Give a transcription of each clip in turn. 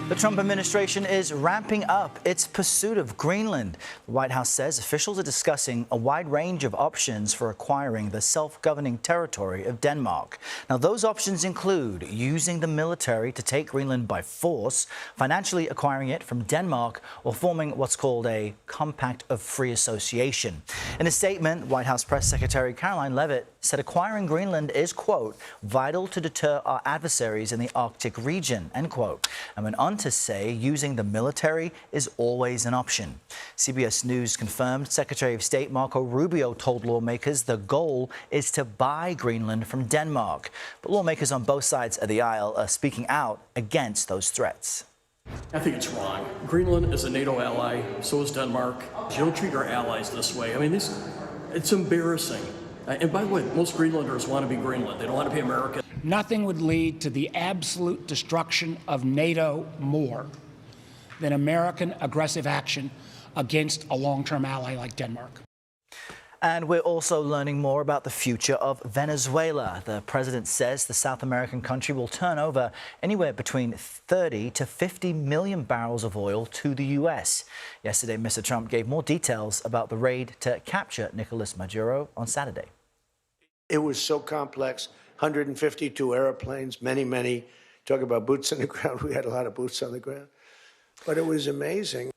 The Trump administration is ramping up its pursuit of Greenland. The White House says officials are discussing a wide range of options for acquiring the self-governing territory of Denmark. Now, those options include using the military to take Greenland by force, financially acquiring it from Denmark, or forming what's called a compact of free association. In a statement, White House Press Secretary Caroline Leavitt said acquiring Greenland is, quote, vital to deter our adversaries in the Arctic region, end quote, and went on to say using the military is always an option. CBS News confirmed Secretary of State Marco Rubio told lawmakers the goal is to buy Greenland from Denmark. But lawmakers on both sides of the aisle are speaking out against those threats. I think it's wrong. Greenland is a NATO ally, so is Denmark. You don't treat your allies this way. I mean, it's embarrassing. And by the way, most Greenlanders want to be Greenland. They don't want to be American. Nothing would lead to the absolute destruction of NATO more than American aggressive action against a long-term ally like Denmark. And we're also learning more about the future of Venezuela. The president says the South American country will turn over anywhere between 30 to 50 million barrels of oil to the U.S. Yesterday, Mr. Trump gave more details about the raid to capture Nicolas Maduro on Saturday. It was so complex. 152 airplanes, many. Talk about boots on the ground. We had a lot of boots on the ground. But it was amazing.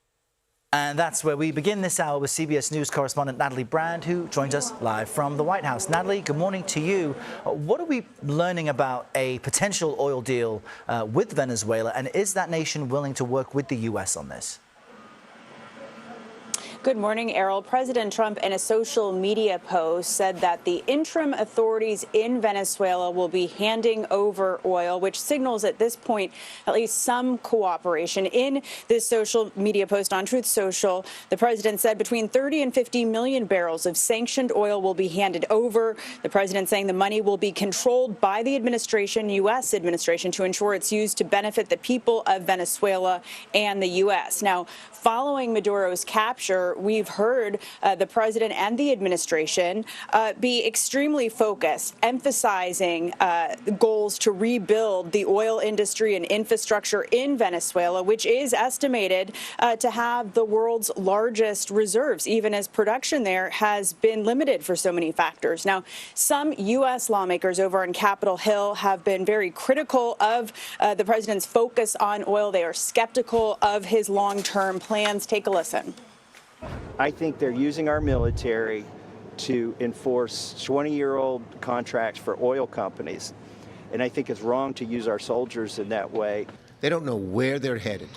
And that's where we begin this hour with CBS News correspondent Natalie Brand, who joins us live from the White House. Natalie, good morning to you. What are we learning about a potential oil deal with Venezuela, and is that nation willing to work with the U.S. on this? Good morning, Errol. President Trump, in a social media post, said that the interim authorities in Venezuela will be handing over oil, which signals at this point at least some cooperation. In this social media post on Truth Social, the president said between 30 and 50 million barrels of sanctioned oil will be handed over. The president saying the money will be controlled by the administration, U.S. administration, to ensure it's used to benefit the people of Venezuela and the U.S. Now, following Maduro's capture, we've heard the president and the administration be extremely focused, emphasizing goals to rebuild the oil industry and infrastructure in Venezuela, which is estimated to have the world's largest reserves, even as production there has been limited for so many factors. Now, some U.S. lawmakers over on Capitol Hill have been very critical of the president's focus on oil. They are skeptical of his long-term plans. Take a listen. I think they're using our military to enforce 20-year-old contracts for oil companies. And I think it's wrong to use our soldiers in that way. They don't know where they're headed.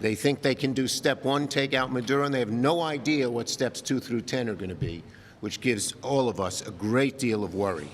They think they can do step 1, take out Maduro, and they have no idea what steps 2 through 10 are going to be, which gives all of us a great deal of worry.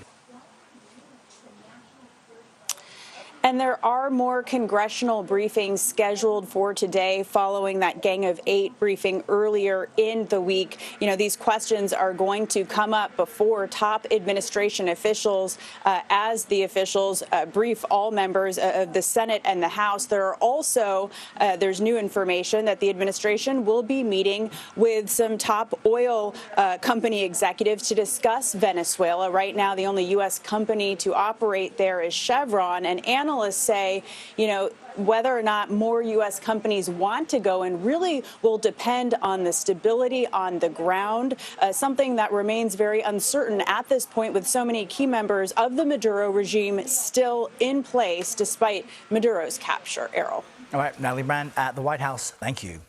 And there are more congressional briefings scheduled for today following that Gang of 8 briefing earlier in the week. You know, these questions are going to come up before top administration officials as the officials brief all members of the Senate and the House. There are also, there's new information that the administration will be meeting with some top oil company executives to discuss Venezuela. Right now, the only U.S. company to operate there is Chevron, and analysts say, you know, whether or not more U.S. companies want to go in really will depend on the stability on the ground, something that remains very uncertain at this point with so many key members of the Maduro regime still in place despite Maduro's capture. Errol. All right, Natalie Brand at the White House. Thank you.